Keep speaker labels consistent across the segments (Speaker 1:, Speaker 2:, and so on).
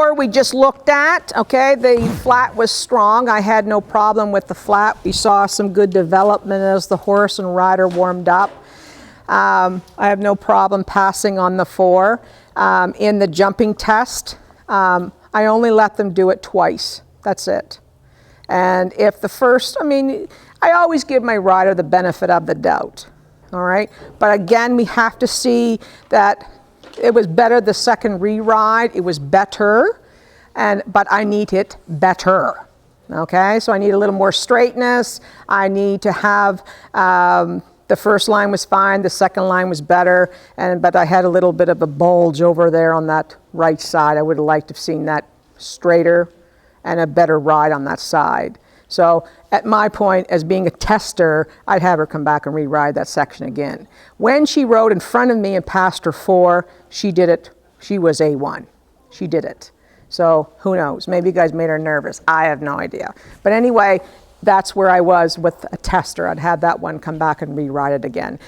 Speaker 1: 4 we just looked at, okay, the flat was strong. I had no problem with the flat. We saw some good development as the horse and rider warmed up. I have no problem passing on the 4. In the jumping test, I only let them do it twice. That's it. And if the first, I mean, I always give my rider the benefit of the doubt, all right? But again, we have to see that it was better the second re-ride. It was better, but I need it better, okay? So I need a little more straightness. I need to have, the first line was fine, the second line was better, but I had a little bit of a bulge over there on that right side. I would have liked to have seen that straighter and a better ride on that side. So at my point, as being a tester, I'd have her come back and re-ride that section again. When she rode in front of me and passed her 4, she did it. She was A1. She did it. So who knows? Maybe you guys made her nervous. I have no idea. But anyway, that's where I was with a tester. I'd have that one come back and re-ride it again.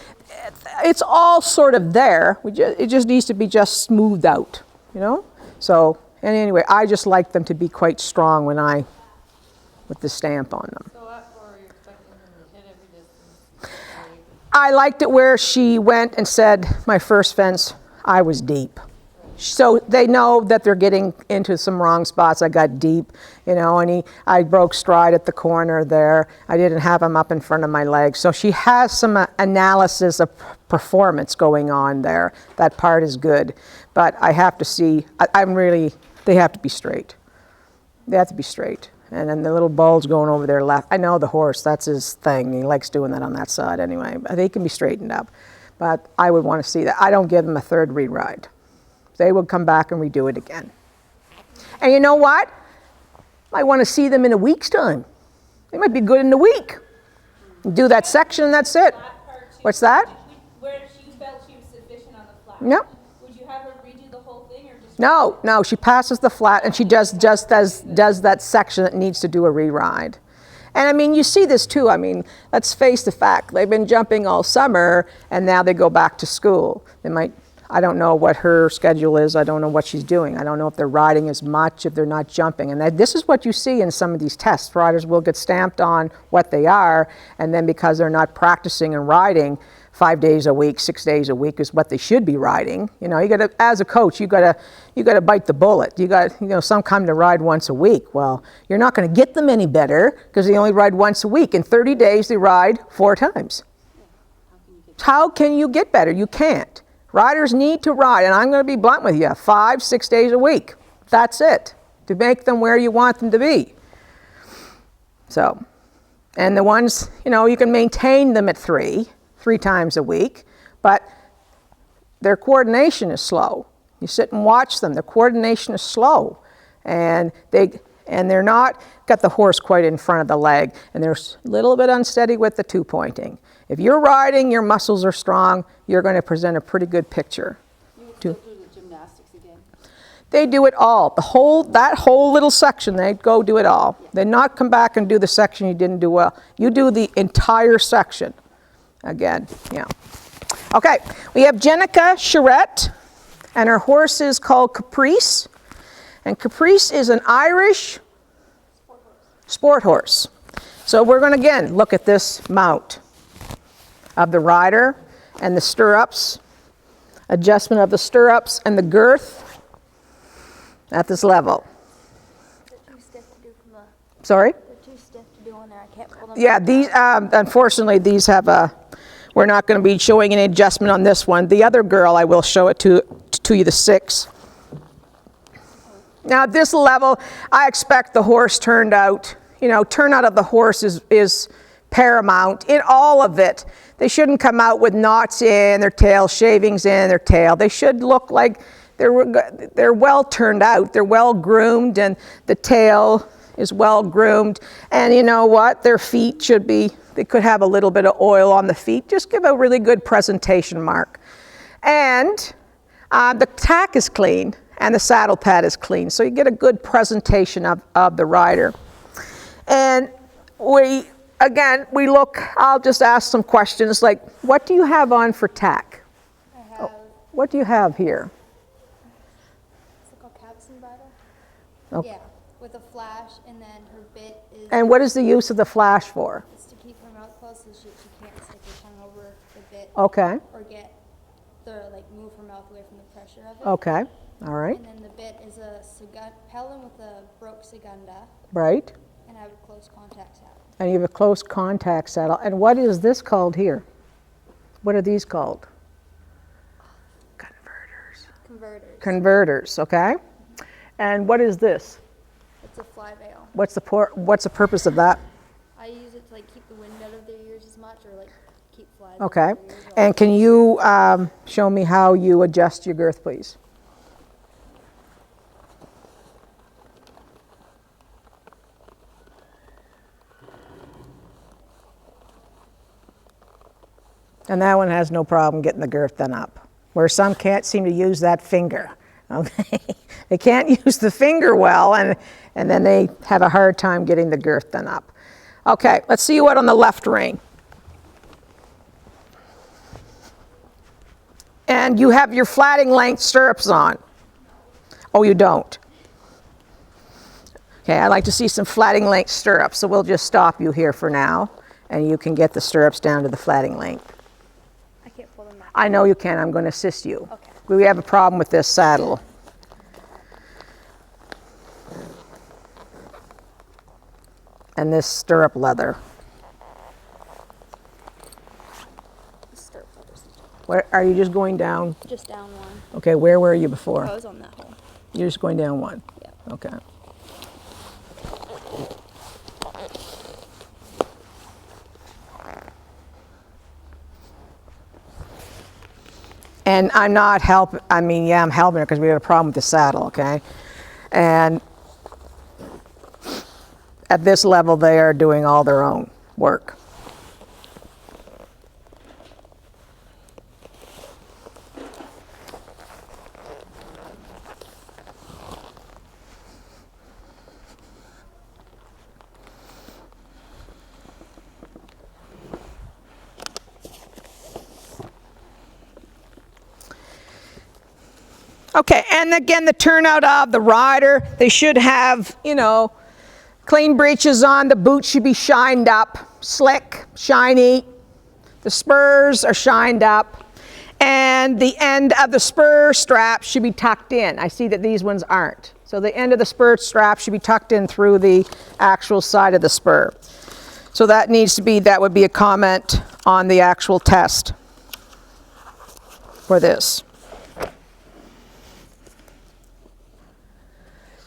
Speaker 1: It's all sort of there. It just needs to be just smoothed out, you know? So, and anyway, I just like them to be quite strong with the stamp on them.
Speaker 2: So what were you expecting them to hit every distance?
Speaker 1: I liked it where she went and said, my first fence, I was deep. So they know that they're getting into some wrong spots. I got deep, you know, and I broke stride at the corner there. I didn't have him up in front of my legs. So she has some analysis of performance going on there. That part is good. But I have to see, they have to be straight. They have to be straight. And then the little bulge going over there left. I know the horse, that's his thing. He likes doing that on that side anyway. But they can be straightened up. But I would want to see that. I don't give them a third re-ride. They would come back and redo it again. And you know what? I want to see them in a week's time. They might be good in a week. Do that section and that's it. What's that?
Speaker 3: Where she felt she was sufficient on the flat.
Speaker 1: No.
Speaker 3: Would you have her redo the whole thing or just?
Speaker 1: No, she passes the flat and she just does that section that needs to do a re-ride. And I mean, you see this too. I mean, let's face the fact. They've been jumping all summer and now they go back to school. I don't know what her schedule is. I don't know what she's doing. I don't know if they're riding as much, if they're not jumping. And this is what you see in some of these tests. Riders will get stamped on what they are, and then because they're not practicing and riding 5 days a week, 6 days a week is what they should be riding. You know, you got to, as a coach, you got to bite the bullet. Some come to ride once a week. Well, you're not going to get them any better because they only ride once a week. In 30 days, they ride 4 times. How can you get better? You can't. Riders need to ride, and I'm going to be blunt with you, 5, 6 days a week. That's it, to make them where you want them to be. So, and the ones, you know, you can maintain them at 3 times a week, but their coordination is slow. You sit and watch them, their coordination is slow. And they're not got the horse quite in front of the leg, and they're a little bit unsteady with the 2-pointing. If you're riding, your muscles are strong, you're going to present a pretty good picture.
Speaker 2: You would still do the gymnastics again?
Speaker 1: They do it all. That whole little section, they go do it all. Yeah. They not come back and do the section you didn't do well. You do the entire section again. Yeah. Okay, we have Jenica Charette, and her horse is called Caprice. And Caprice is an Irish sport horse. So we're going to again look at this mount of the rider and the stirrups, adjustment of the stirrups and the girth at this level.
Speaker 4: They're too stiff to do from the.
Speaker 1: Sorry?
Speaker 4: They're too stiff to do on there. I can't pull them.
Speaker 1: Yeah, these unfortunately these have we're not going to be showing any adjustment on this one. The other girl I will show it to you, the 6. Now at this level, I expect the horse turnout of the horse is paramount in all of it. They shouldn't come out with knots in their tail, shavings in their tail. They should look like they're well turned out. They're well groomed, and the tail is well groomed. And you know what? Their feet they could have a little bit of oil on the feet. Just give a really good presentation mark. And the tack is clean and the saddle pad is clean. So you get a good presentation of the rider. And I'll just ask some questions like, what do you have on for tack?
Speaker 4: I have.
Speaker 1: What do you have here?
Speaker 4: Is it called Capson butter?
Speaker 1: Okay.
Speaker 5: Yeah, with a flash, and then her bit is
Speaker 1: And what is the use of the flash for?
Speaker 5: is to keep her mouth closed so she can't stick her tongue over the bit
Speaker 1: Okay,
Speaker 5: or get the like move her mouth away from the pressure of it.
Speaker 1: okay, all right,
Speaker 5: And then the bit is a pellet with a broke segunda,
Speaker 1: right.
Speaker 5: and I have a close contact saddle.
Speaker 1: And you have a close contact saddle. And what is this called here? What are these called? Converters.
Speaker 5: Converters.
Speaker 1: Converters, okay. And what is this?
Speaker 5: It's a fly veil.
Speaker 1: What's the purpose of that?
Speaker 5: I use it to like keep the wind out of their ears as much, or like keep flies.
Speaker 1: Okay.
Speaker 5: Out of their ears.
Speaker 1: And can you show me how you adjust your girth, please? And that one has no problem getting the girth then up, where some can't seem to use that finger. Okay, they can't use the finger well, and then they have a hard time getting the girth then up. Okay, let's see what on the left rein. And you have your flatting length stirrups on. Oh, you don't. Okay, I'd like to see some flatting length stirrups, so we'll just stop you here for now, and you can get the stirrups down to the flatting length.
Speaker 5: I can't pull them back.
Speaker 1: I know you can. I'm going to assist you.
Speaker 5: Okay.
Speaker 1: We have a problem with this saddle. And this stirrup leather.
Speaker 5: The stirrup leather's
Speaker 1: Where are you just going down?
Speaker 5: just down one.
Speaker 1: Okay, where were you before?
Speaker 5: I was on that hole.
Speaker 1: You're just going down one.
Speaker 5: Yeah.
Speaker 1: Okay. And I'm not helping, I mean, yeah, I'm helping her because we had a problem with the saddle, okay? And at this level, they are doing all their own work. Okay, and again, the turnout of the rider, they should have, you know, clean breeches on, the boots should be shined up, slick, shiny. The spurs are shined up, and the end of the spur strap should be tucked in. I see that these ones aren't. So the end of the spur strap should be tucked in through the actual side of the spur. So that needs to be, that would be a comment on the actual test for this.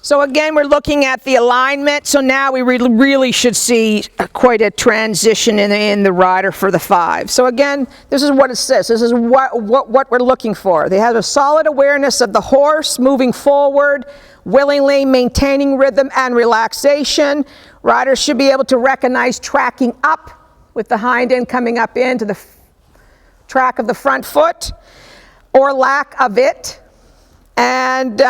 Speaker 1: So again, we're looking at the alignment. So now we really should see quite a transition in the rider for the 5. So again, this is what it says. This is what we're looking for. They have a solid awareness of the horse moving forward, willingly maintaining rhythm and relaxation. Riders should be able to recognize tracking up with the hind end coming up into the track of the front foot or lack of it. And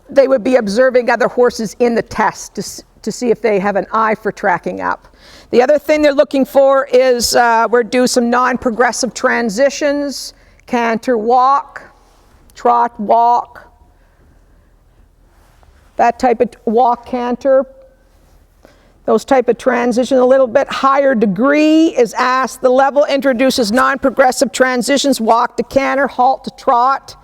Speaker 1: they would be observing other horses in the test to see if they have an eye for tracking up. The other thing they're looking for is we're do some non-progressive transitions, canter walk, trot walk, that type of walk canter. Those type of transitions, a little bit higher degree is asked. The level introduces non-progressive transitions, walk to canter, halt to trot.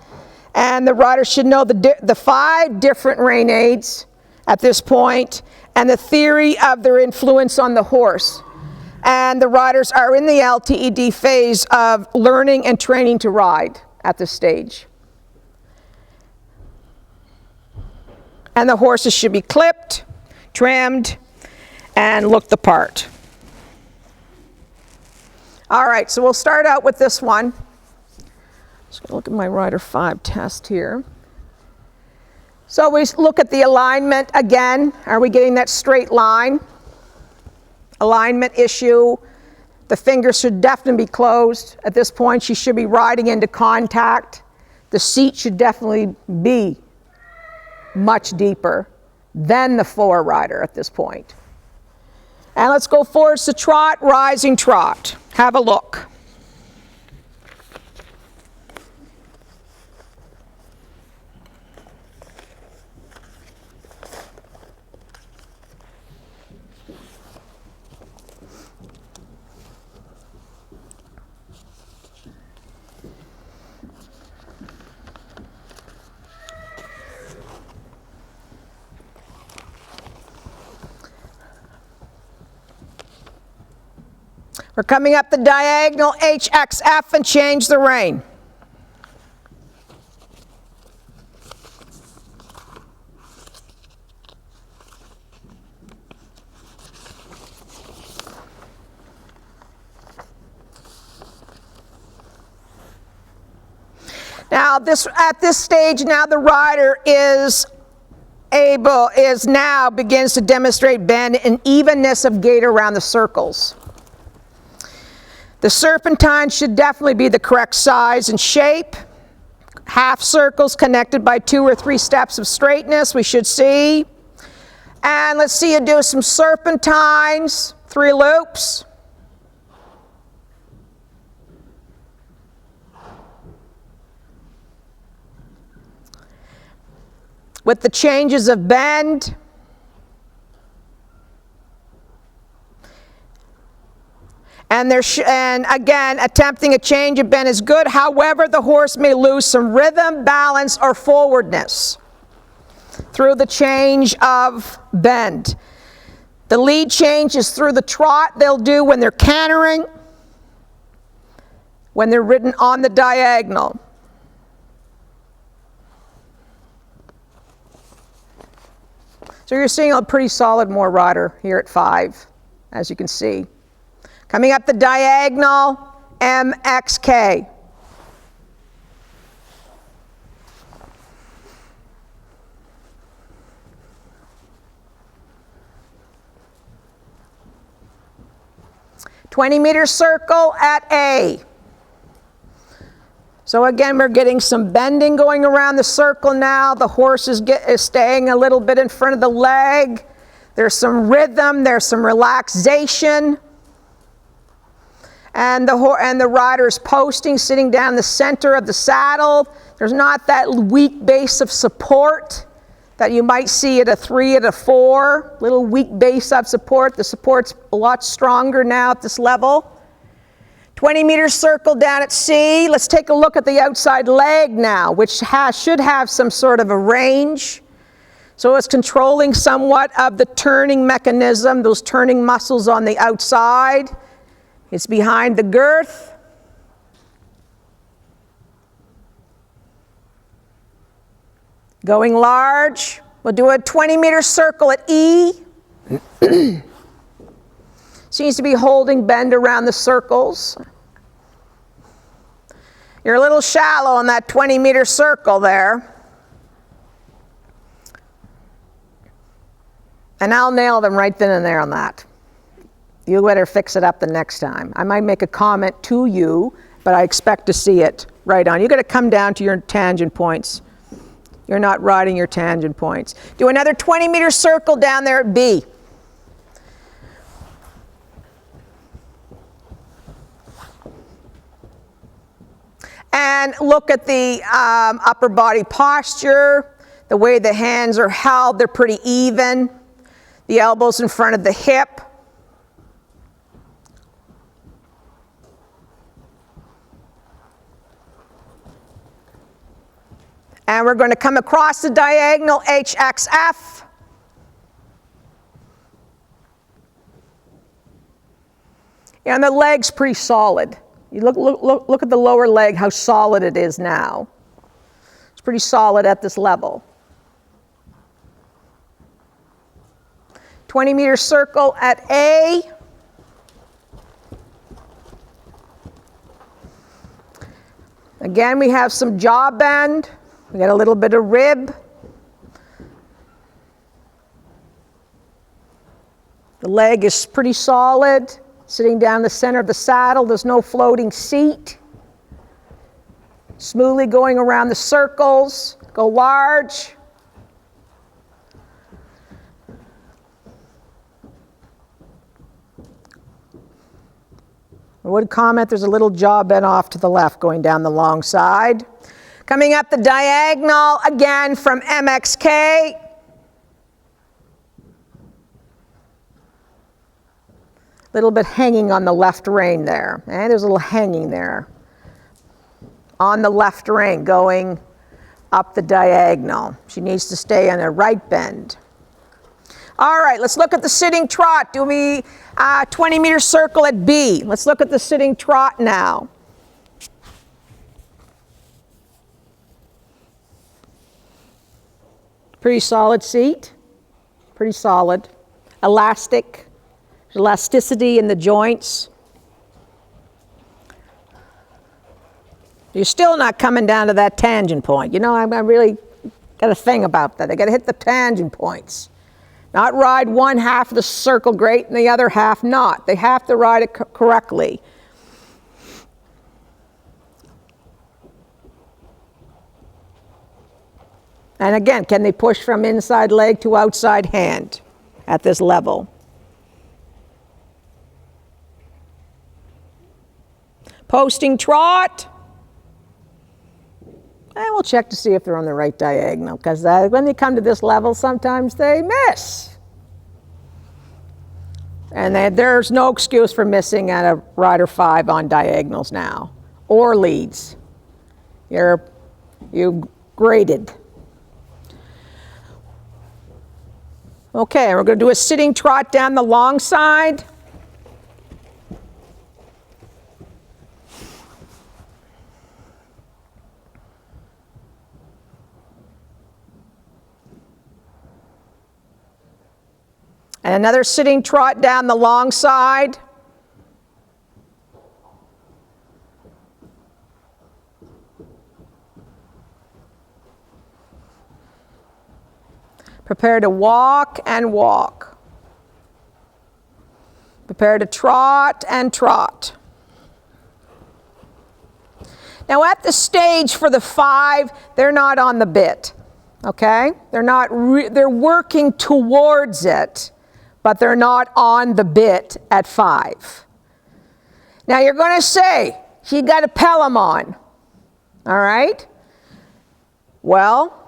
Speaker 1: And the rider should know the 5 different rein aids at this point and the theory of their influence on the horse. And the riders are in the LTED phase of learning and training to ride at this stage. And the horses should be clipped, trimmed, and look the part. All right, so we'll start out with this one. Just gonna look at my Rider 5 test here. So we look at the alignment again. Are we getting that straight line? Alignment issue. The fingers should definitely be closed. At this point, she should be riding into contact. The seat should definitely be much deeper than the 4 rider at this point. And let's go forwards to trot, rising trot. Have a look. We're coming up the diagonal HXF and change the rein. Now at this stage now the rider begins to demonstrate bend and evenness of gait around the circles. The serpentine should definitely be the correct size and shape. Half circles connected by 2 or 3 steps of straightness we should see. And let's see you do some serpentines, 3 loops. With the changes of bend. And again, attempting a change of bend is good. However, the horse may lose some rhythm, balance, or forwardness through the change of bend. The lead change is through the trot they'll do when they're cantering, when they're ridden on the diagonal. So you're seeing a pretty solid more rider here at 5, as you can see. Coming up the diagonal, MXK. "20-meter circle at A." So again, we're getting some bending going around the circle now. The horse is staying a little bit in front of the leg. There's some rhythm, there's some relaxation. And the rider is posting, sitting down the center of the saddle. There's not that weak base of support that you might see at a 3, at a 4. Little weak base of support. The support's a lot stronger now at this level. 20-meter circle down at C. Let's take a look at the outside leg now, which should have some sort of a range. So it's controlling somewhat of the turning mechanism, those turning muscles on the outside. It's behind the girth. Going large. We'll do a 20-meter circle at E. Seems to be holding bend around the circles. You're a little shallow in that 20-meter circle there. And I'll nail them right then and there on that. You better fix it up the next time. I might make a comment to you, but I expect to see it right on. You've got to come down to your tangent points. You're not riding your tangent points. Do another 20-meter circle down there at B. And look at the upper body posture, the way the hands are held, they're pretty even. The elbows in front of the hip. And we're going to come across the diagonal HXF. And the leg's pretty solid. You look at the lower leg, how solid it is now. It's pretty solid at this level. 20-meter circle at A. Again, we have some jaw bend. We got a little bit of rib. The leg is pretty solid. Sitting down the center of the saddle, there's no floating seat. Smoothly going around the circles. Go large. I would comment there's a little jaw bend off to the left going down the long side. Coming up the diagonal again from MXK. Little bit hanging on the left rein there. And there's a little hanging there. On the left rein going up the diagonal. She needs to stay on a right bend. All right, let's look at the sitting trot. Do me 20-meter circle at B. Let's look at the sitting trot now. Pretty solid seat. Pretty solid. Elastic. There's elasticity in the joints. You're still not coming down to that tangent point. You know, I really got a thing about that. I got to hit the tangent points. Not ride one half of the circle great and the other half not. They have to ride it correctly. And again, can they push from inside leg to outside hand at this level? Posting trot. And we'll check to see if they're on the right diagonal, because when they come to this level, sometimes they miss. And there's no excuse for missing at a rider 5 on diagonals now, or leads. You graded. Okay, we're going to do a sitting trot down the long side. And another sitting trot down the long side. Prepare to walk and walk. Prepare to trot and trot. Now at the stage for the 5, they're not on the bit, okay? They're working towards it, but they're not on the bit at 5. Now you're going to say, she got a Pelham on, all right? Well,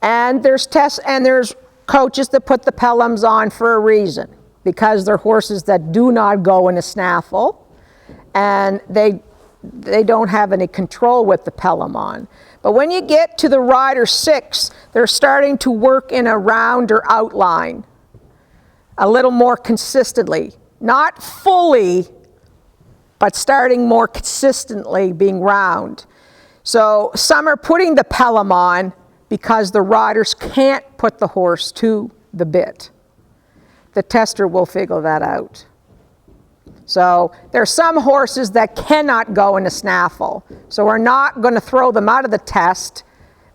Speaker 1: and there's coaches that put the Pelhams on for a reason, because they're horses that do not go in a snaffle, and they don't have any control with the Pelham on. But when you get to the rider 6, they're starting to work in a rounder outline a little more consistently. Not fully, but starting more consistently being round. So some are putting the Pelham on because the riders can't put the horse to the bit. The tester will figure that out. So there are some horses that cannot go in a snaffle. So we're not going to throw them out of the test,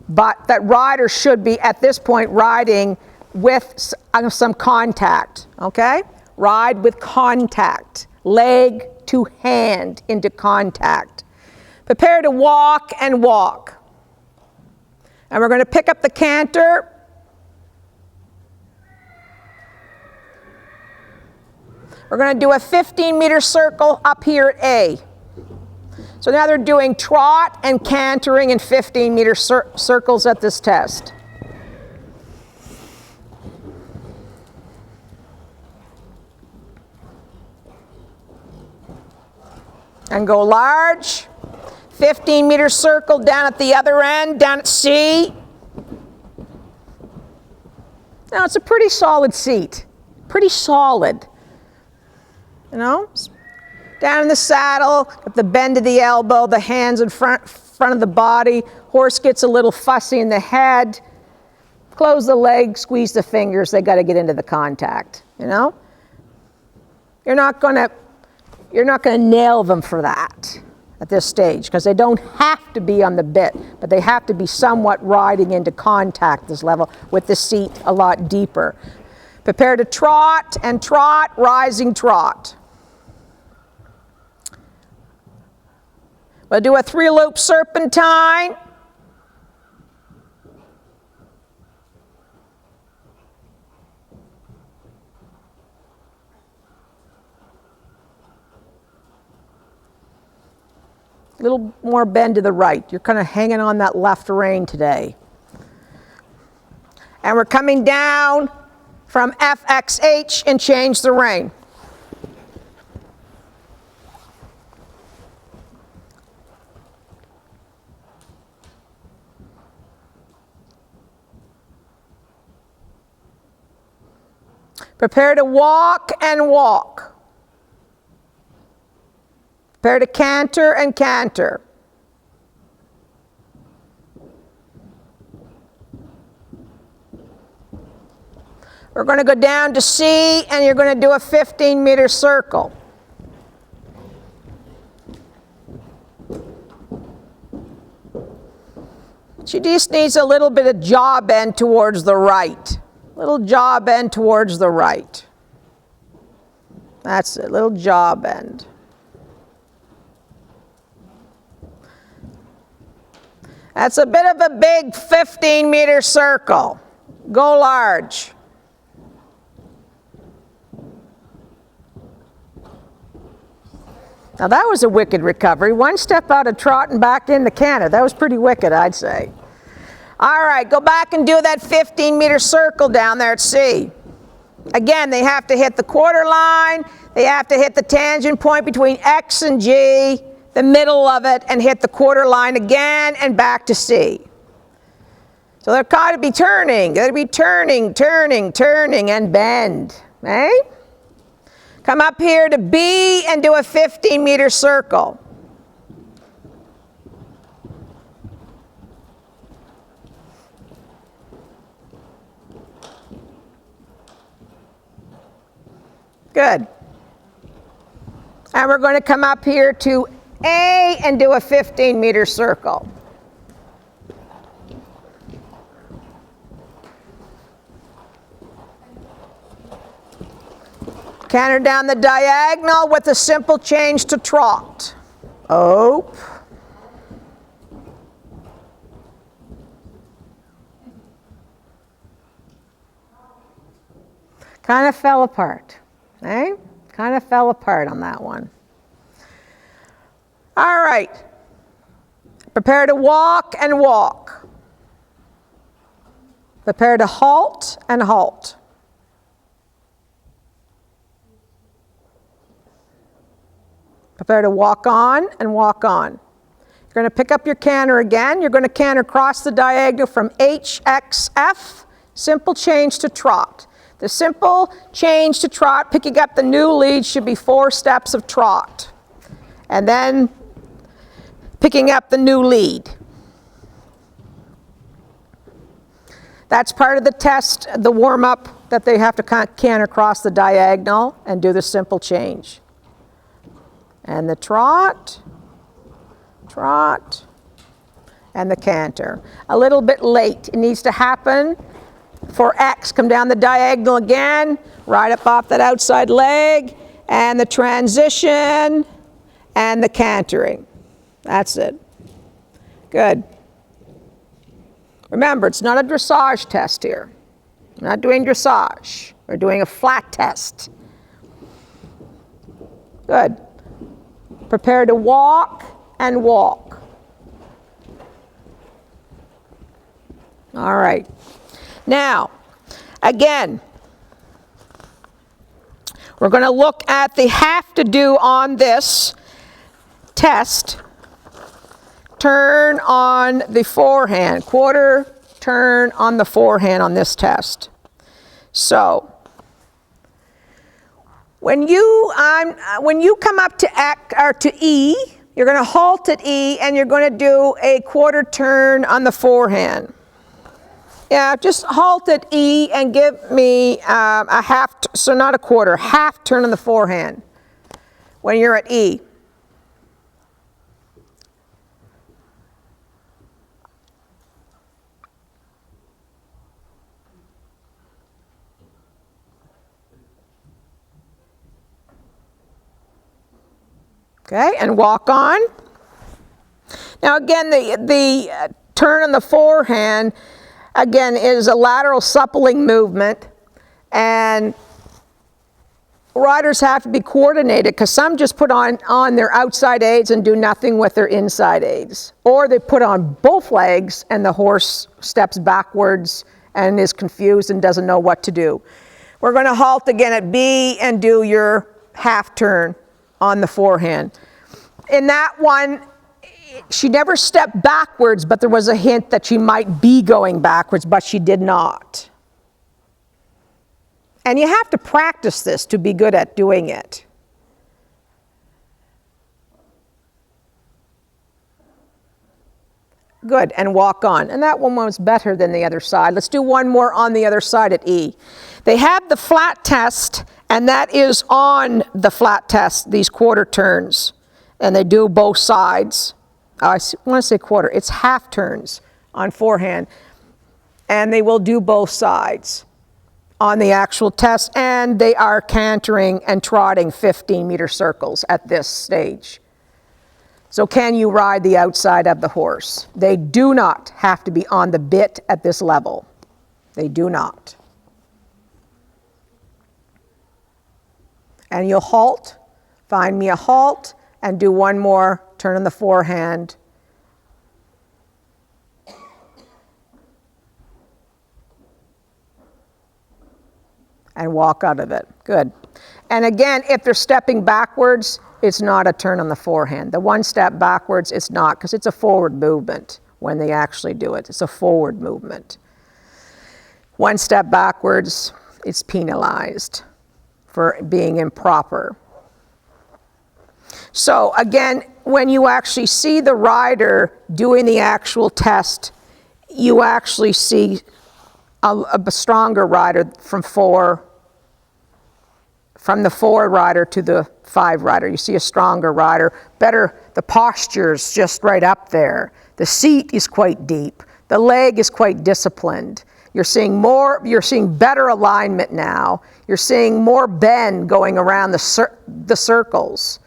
Speaker 1: but that riders should be, at this point, riding with some contact, okay? Ride with contact, leg to hand into contact. Prepare to walk and walk. And we're going to pick up the canter. We're going to do a 15-meter circle up here at A. So now they're doing trot and cantering in 15-meter circles at this test. And go large. 15-meter circle down at the other end, down at C. Now it's a pretty solid seat. Pretty solid. You know? Down in the saddle, at the bend of the elbow, the hands in front of the body. Horse gets a little fussy in the head. Close the leg, squeeze the fingers. They got to get into the contact, you know? You're not going to nail them for that at this stage, because they don't have to be on the bit, but they have to be somewhat riding into contact this level with the seat a lot deeper. Prepare to trot and trot, rising trot. We'll do a 3-loop serpentine. A little more bend to the right. You're kind of hanging on that left rein today. And we're coming down from FXH and change the rein. Prepare to walk and walk. Prepare to canter and canter. We're going to go down to C, and you're going to do a 15-meter circle. She just needs a little bit of jaw bend towards the right. Little jaw bend towards the right. That's it, little jaw bend. That's a bit of a big 15-meter circle. Go large. Now that was a wicked recovery. One step out of trot and back into canter. That was pretty wicked, I'd say. All right, go back and do that 15-meter circle down there at C. Again, they have to hit the quarter line. They have to hit the tangent point between X and G, the middle of it, and hit the quarter line again and back to C. So they're got to be turning. They're going to be turning, turning, turning, and bend. Eh? Come up here to B and do a 15-meter circle. Good. And we're going to come up here to A and do a 15-meter circle. Canter down the diagonal with a simple change to trot. Ope. Kind of fell apart. Eh? Kind of fell apart on that one. All right. Prepare to walk and walk. Prepare to halt and halt. Prepare to walk on and walk on. You're going to pick up your canter again. You're going to canter across the diagonal from H, X, F. Simple change to trot. The simple change to trot, picking up the new lead, should be 4 steps of trot. And then picking up the new lead. That's part of the test, the warm-up, that they have to canter across the diagonal and do the simple change. And the trot, trot, and the canter. A little bit late. It needs to happen for X. Come down the diagonal again, right up off that outside leg, and the transition, and the cantering. That's it. Good. Remember, it's not a dressage test here. We're not doing dressage. We're doing a flat test. Good. Prepare to walk and walk. All right. Now, again, we're going to look at the have to do on this test. Turn on the forehand, quarter turn on the forehand on this test. So, when you come up to X, or to E, you're going to halt at E and you're going to do a quarter turn on the forehand. Yeah, just halt at E and give me a half, so not a quarter, half turn on the forehand when you're at E. Okay, and walk on. Now again, the turn on the forehand, again, is a lateral suppling movement, and riders have to be coordinated because some just put on their outside aids and do nothing with their inside aids. Or they put on both legs and the horse steps backwards and is confused and doesn't know what to do. We're going to halt again at B and do your half turn on the forehand. In that one, she never stepped backwards, but there was a hint that she might be going backwards, but she did not. And you have to practice this to be good at doing it. Good, and walk on. And that one was better than the other side. Let's do one more on the other side at E. They have the flat test, and that is on the flat test, these quarter turns. And they do both sides. I want to say quarter. It's half turns on forehand. And they will do both sides on the actual test. And they are cantering and trotting 15-meter circles at this stage. So can you ride the outside of the horse? They do not have to be on the bit at this level. They do not. And you'll halt, find me a halt, and do one more turn on the forehand. And walk out of it. Good. And again, if they're stepping backwards, it's not a turn on the forehand. The one step backwards, it's not, because it's a forward movement when they actually do it. It's a forward movement. One step backwards, it's penalized for being improper. So again, when you actually see the rider doing the actual test, you actually see a stronger rider from the 4 rider to the 5 rider. You see a stronger rider, better, the posture's just right up there. The seat is quite deep. The leg is quite disciplined. You're seeing better alignment now. You're seeing more bend going around the circles.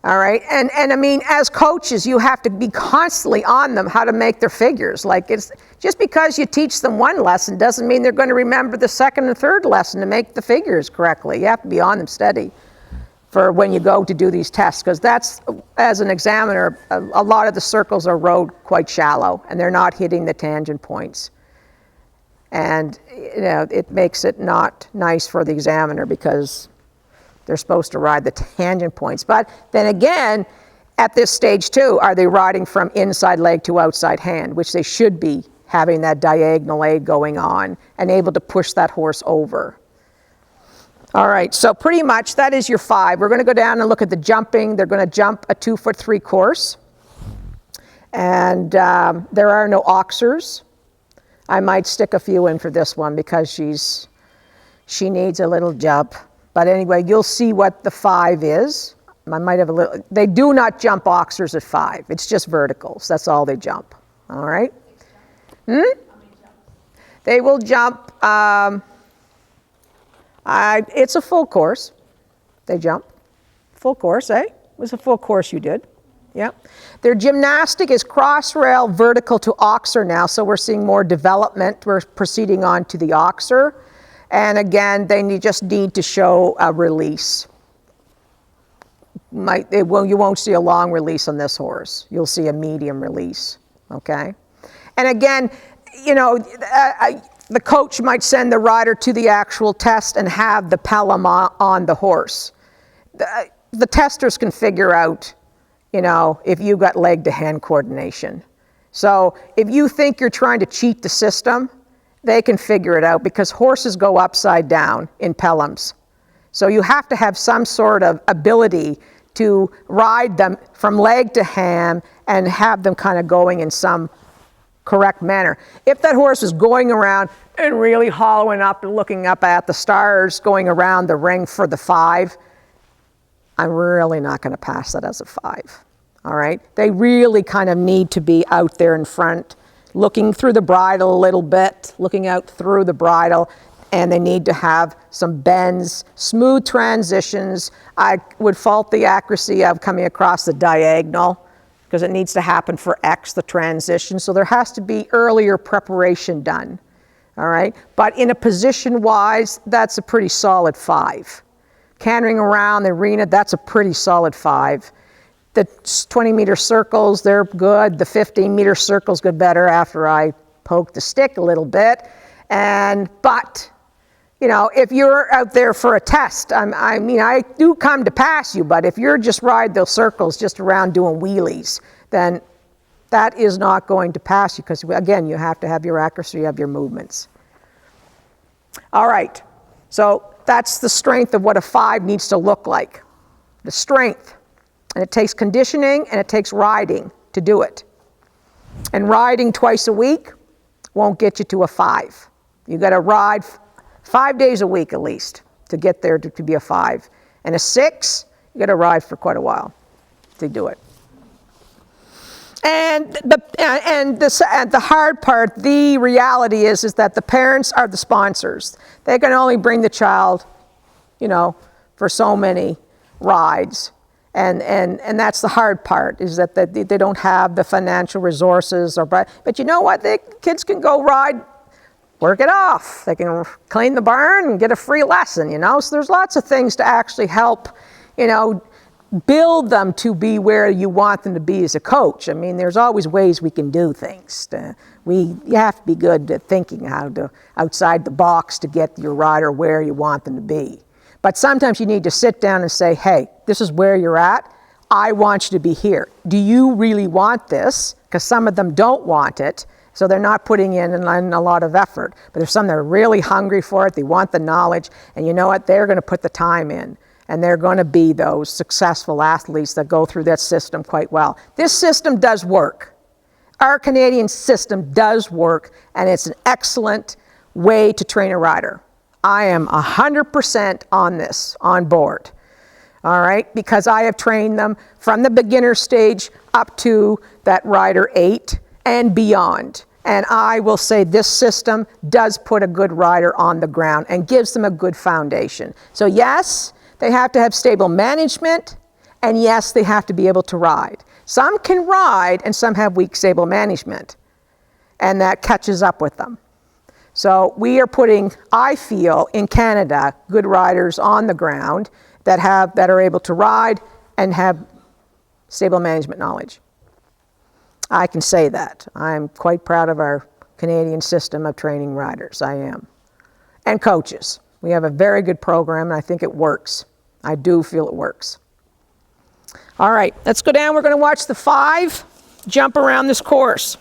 Speaker 1: All right, and I mean, as coaches, you have to be constantly on them how to make their figures. Like, it's just because you teach them one lesson doesn't mean they're going to remember the second and third lesson to make the figures correctly. You have to be on them steady for when you go to do these tests, because that's, as an examiner, a lot of the circles are rowed quite shallow, and they're not hitting the tangent points. And you know, it makes it not nice for the examiner because they're supposed to ride the tangent points. But then again, at this stage too, are they riding from inside leg to outside hand, which they should be having that diagonal aid going on and able to push that horse over. All right, so pretty much that is your 5. We're going to go down and look at the jumping. They're going to jump a 2'3" course. And there are no oxers. I might stick a few in for this one because she needs a little jump. But anyway, you'll see what the 5 is. I might have a little, they do not jump oxers at 5. It's just verticals. That's all they jump. All right? They will jump, it's a full course. They jump. Full course, eh? It was a full course you did. Yeah. Their gymnastic is cross rail vertical to oxer now, so we're seeing more development. We're proceeding on to the oxer. And again, they just need to show a release. You won't see a long release on this horse. You'll see a medium release, okay? And again, you know, the coach might send the rider to the actual test and have the pelham on the horse. The testers can figure out, you know, if you've got leg to hand coordination. So if you think you're trying to cheat the system, they can figure it out because horses go upside down in pelhams. So you have to have some sort of ability to ride them from leg to hand and have them kind of going in some correct manner. If that horse is going around and really hollowing up and looking up at the stars, going around the ring for the 5, I'm really not going to pass that as a 5. All right? They really kind of need to be out there in front, looking through the bridle a little bit, looking out through the bridle, and they need to have some bends, smooth transitions. I would fault the accuracy of coming across the diagonal because it needs to happen for X, the transition. So there has to be earlier preparation done, all right? But in a position-wise, that's a pretty solid 5. Cantering around the arena, that's a pretty solid 5. The 20-meter circles, they're good. The 15-meter circles get better after I poke the stick a little bit. But, you know, if you're out there for a test, I mean, I do come to pass you, but if you're just ride those circles just around doing wheelies, then that is not going to pass you because, again, you have to have your accuracy of your movements. All right. So that's the strength of what a 5 needs to look like. The strength. And it takes conditioning and it takes riding to do it. And riding twice a week won't get you to a 5. You got to ride 5 days a week at least to get there to be a 5. And a 6, you got to ride for quite a while to do it. And the hard part, the reality is that the parents are the sponsors. They can only bring the child, you know, for so many rides. And that's the hard part, is that they don't have the financial resources. But you know what? The kids can go ride, work it off. They can clean the barn and get a free lesson, you know. So there's lots of things to actually help, you know, build them to be where you want them to be as a coach. I mean, there's always ways we can do things. You have to be good at thinking how to outside the box to get your rider where you want them to be. But sometimes you need to sit down and say, hey, this is where you're at. I want you to be here. Do you really want this? Because some of them don't want it, so they're not putting in a lot of effort. But there's some that are really hungry for it. They want the knowledge. And you know what? They're going to put the time in. And they're going to be those successful athletes that go through that system quite well. This system does work. Our Canadian system does work, and it's an excellent way to train a rider. I am 100% on this, on board. All right, because I have trained them from the beginner stage up to that rider 8 and beyond. And I will say this system does put a good rider on the ground and gives them a good foundation. So yes, they have to have stable management, and yes, they have to be able to ride. Some can ride and some have weak stable management, and that catches up with them. So we are putting, I feel, in Canada, good riders on the ground that are able to ride and have stable management knowledge. I can say that. I'm quite proud of our Canadian system of training riders. I am. And coaches. We have a very good program, and I think it works. I do feel it works. All right, let's go down. We're going to watch the 5 jump around this course.